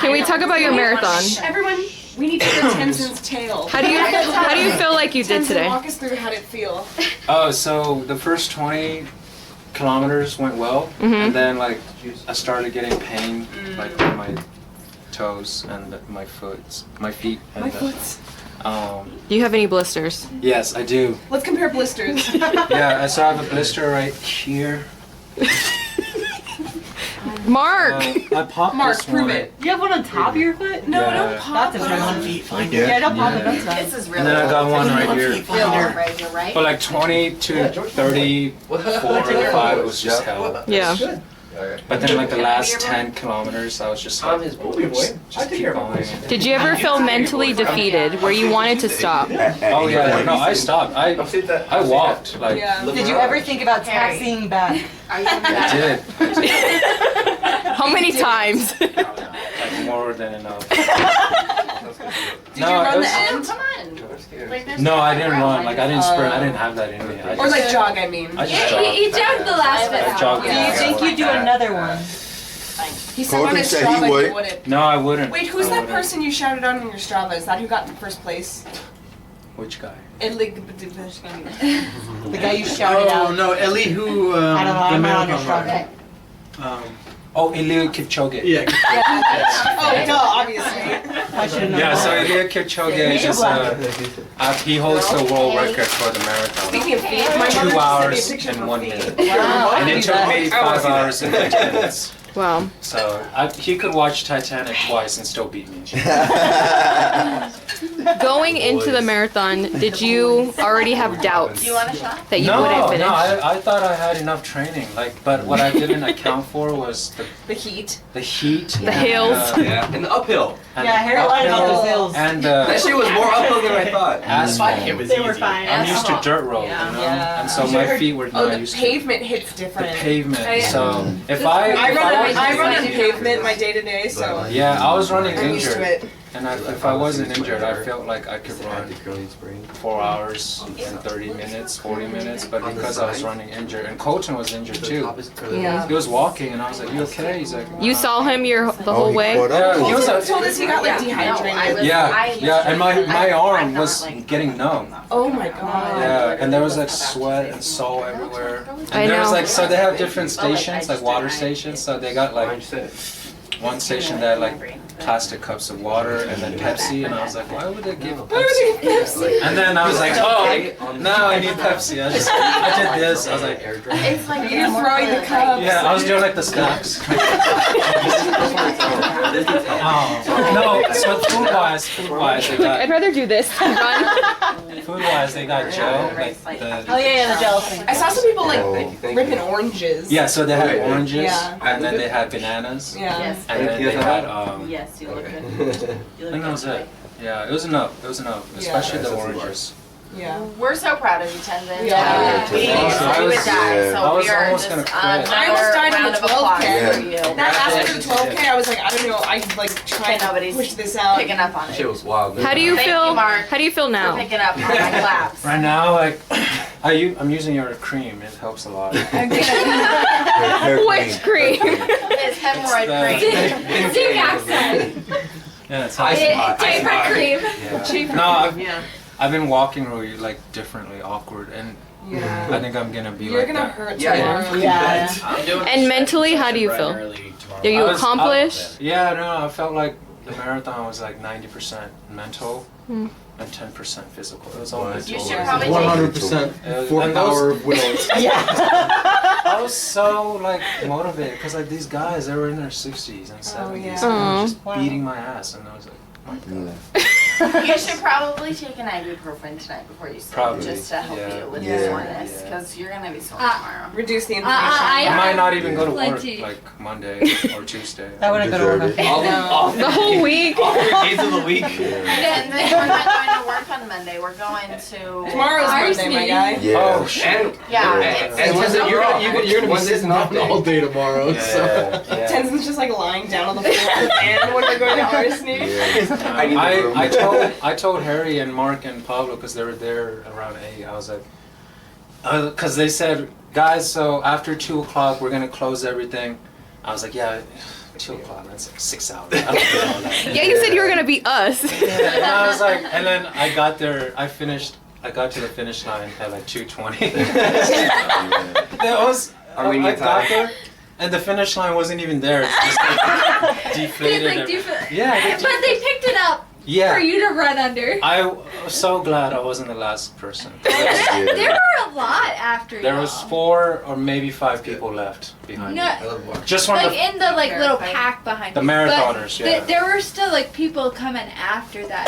Can we talk about your marathon? Everyone, we need to hear Tenzin's tale. How do you feel like you did Tenzin, today? walk us through how did it feel. Oh, so the first 20 kilometers went well, and then like I started getting pain like in my toes and my feet. And, Do you have any blisters? yes, I do. Let's compare blisters. Yeah, so I have a blister right here. Mark! I popped Mark, this prove one. it. You have one on top of your foot? No, Yeah. don't pop That's impressive. Yeah, Don't pop it. That's This nice. is And really then I got one right here. real, right? But like 20 to 34 or 5 was just hell. Yeah. But then like the last 10 kilometers, I was just like, just keep going. Did you ever feel mentally defeated where you wanted to stop? Oh yeah, no, I stopped. I walked. Like, Yeah. Did you ever think about taxiing back? I did. How many times? Like more than enough. Did you run the end? Come on. Like, there's No, I didn't nothing run. wrong Like with I didn't sprint. I didn't have that in me. I Or just, like jog, I mean. I just jogged. He jogged the last bit. I jogged. Do you Yeah. think you'd do another one? He said on Colton his said he Strava he would. wouldn't. No, I wouldn't. Wait, who's I that wouldn't. person you shouted out on your Strava? Is that who got in first place? Which guy? The guy you shouted Oh out. no, Elihu. I don't know. I'm not on your marathon Strava. runner. Oh, Eliud Kipchoge. Yeah. Oh, duh, obviously. I should know. Yeah, so Eliud Kipchoge is he holds the world record for the marathon. Speaking of feet, my mother 2 just sent me a hours picture of and her 1 feet. minute. Wow. And it took me 5 hours and 50 minutes. Wow. So he could watch Titanic twice and still beat me. Going into the marathon, did you already have doubts You want a shot? that you No, wouldn't finish? no, I thought I had enough training. But what I didn't account for was The heat. the heat, The hills. Yeah, and the uphill. and Yeah, Harry lied about those hills. and That shit was more uphill than I thought. asphalt. They were fine. I'm used to dirt road, Yeah. you know, Yeah. and so my feet were Oh, not the used to pavement hits the different. pavement. So if I I run on pavement my day to day, so yeah, I was running I'm used to injured, it. and if I wasn't injured, I felt like I could run 4 hours and 30 minutes, 40 minutes, but because I was running injured, and Colton was injured too. Yeah. He was walking, and I was like, "You okay?" He's like, You saw him the whole way? Yeah, he was Colton a, told us he got like Yeah. No, I dehydrated. was- yeah, and my arm I'm not, was like- getting numb. Oh my god. Yeah, and there was like sweat and salt everywhere. I And there was know. like, so they have different stations, like water stations. So they got like one station that had like plastic cups of water and then Pepsi, and I was like, why would they give Pepsi? And then I was like, oh, now I need Pepsi. I did this. I was like, It's like You're throwing the cups. yeah, I was doing like the snacks. No, so food-wise, they I'd got rather do this than run. food-wise they got Joe, like the. Oh yeah, the gel thing. I saw some people like ripping oranges. Yeah, so they had oranges, Yeah. and then they had bananas, Yeah. Yes. and then they had Yes, you look good. I think that was it. Yeah, it was enough. It was enough, especially the oranges. Yeah. We're so proud of you, Tenzin. Yeah. We I would was- die, I so was we are almost just gonna quit. I almost died on round the of applause 12K. for you. That after the 12K, I was like, I don't know, I like try to Nobody's push this out. Picking up on it. Shit was wild. How do you Thank feel? you, Mark. How do you feel We're now? picking up on my claps. Right now, like, I'm using your cream. It helps a lot. Which cream? It's hemorrhoid cream. Deep accent. Yeah, it's Different cream. Yeah. No, I've been walking really like differently, awkward, and Yeah. I think I'm gonna be You're like gonna that. hurt Yeah, tomorrow. Yeah. And mentally, how do you feel? Are you I was- accomplished? Yeah, no, I felt like the marathon was like 90% mental and 10% physical. It was all mental. You should probably 100% And for those- power of will. I was so like motivated because like these guys, they were in their 60s and 70s, yeah. and they Aw. were just beating my ass, and I was like, oh my god. You should probably take an ibuprofen tonight before you sleep, Probably, just to help yeah. you with Yeah. the soreness, Yeah. because you're gonna be sore tomorrow. Reduce the I inflammation. I might not even go to work Plenty. like Monday or Tuesday. That would have been Deserve it. All The whole week? days of the week. And then we're not going to work on Monday. We're going to Tomorrow's Ours Monday, my meeting. guy. Yeah. Oh shit. And Yeah, and it's Wednesday- You're gonna be Wednesday's sitting not down all day tomorrow. Yeah, So. yeah. Tenzin's just like lying down on the floor of the van when we're going to RSNY. Yeah. I need the room. I told Harry and Mark and Pablo because they were there around 8. I was like, because they said, guys, so after 2 o'clock we're gonna close everything. I was like, yeah, 2 o'clock. That's like 6 hours. I don't know, like, Yeah, you said you were gonna beat us. yeah, and I was like, and then I got there. I got to the finish line at like 2:20. That was. Armenian I got time. there, and the finish line wasn't even there. It's just like deflated. Yeah, But they picked it up yeah. for you to run under. I was so glad I wasn't the last person. There were a lot after There y'all. was 4 or maybe 5 people left behind me. No, Just from like the in the like little pack behind The you. marathoners, But yeah. there were still like people coming after that.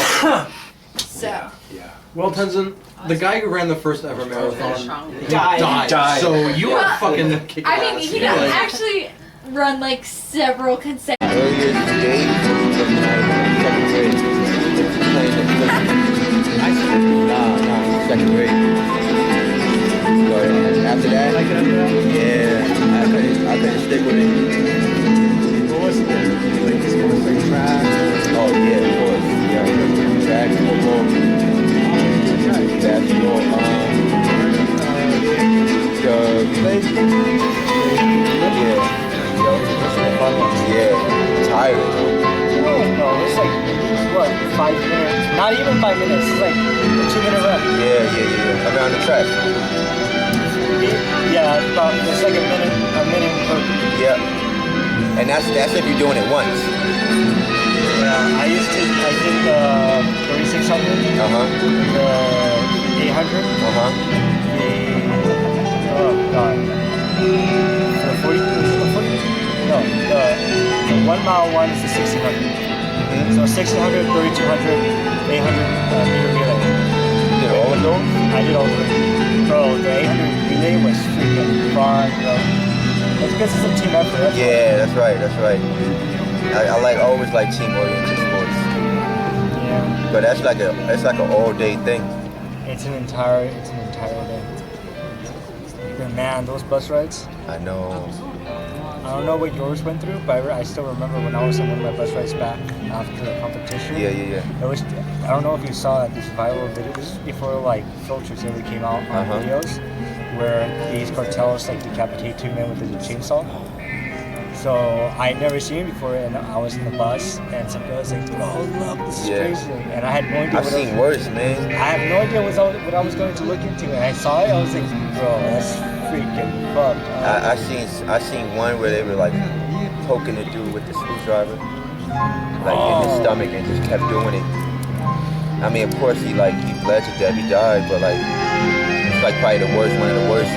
So yeah. Well, Tenzin, the guy who ran the first ever marathon Died. died. So you are Well, fucking kicking I mean, ass. he You're didn't like- actually run like several consecutive. Earlier today, when I was in second grade, playing the second grade. So after that, yeah, I couldn't stick with it. What was it? Like this kind of like track. Oh yeah, of course. Yeah, track, football, basketball, yeah, tiring. No, it's like, what, 5 minutes? Not even 5 minutes. It's like a 2-minute run. Yeah. Around the track. Yeah, it's like a minute per. Yeah. And that's if you're doing it once. Yeah, I did the 3600, Uh-huh. the 800, Uh-huh. oh god, the 40, no, the 1 mile one is the 1600. So 1600, 3200, 800 meter relay. You did all of those? I did all of them. Bro, the 800 relay was freaking fun, bro. It's because it's a team effort. That's Yeah, that's right. I always like team-oriented sports. Yeah. But it's like an all-day thing. It's an entire day. But man, those bus rides. I know. I don't know what yours went through, but I still remember when I was on one of my bus rides back after the competition. Yeah. It was, I don't know if you saw this viral video. This is before like filters ever came out on videos, where these cartels like decapitate 2 men with a chainsaw. So I had never seen it before, and I was in the bus, and some guy was like, "Oh look, this is crazy," and I had no idea. I've seen worse, man. I have no idea what I was going to look into, and I saw it. I was like, "Bro, that's freaking fucked." I seen one where they were like poking the dude with the screwdriver, like in his stomach, and just kept doing it. I mean, of course he bled to death, he died, but like it's like probably one of the worst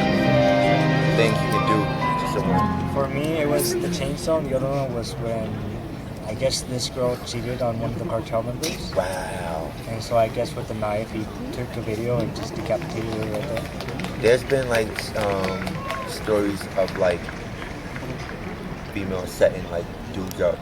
things you can do to someone. For me, it was the chainsaw, and the other one was when I guess this girl cheated on one of the cartel members. Wow. And so I guess with the knife, he took the video and just decapitated her right there. There's been like stories of like females setting like dudes up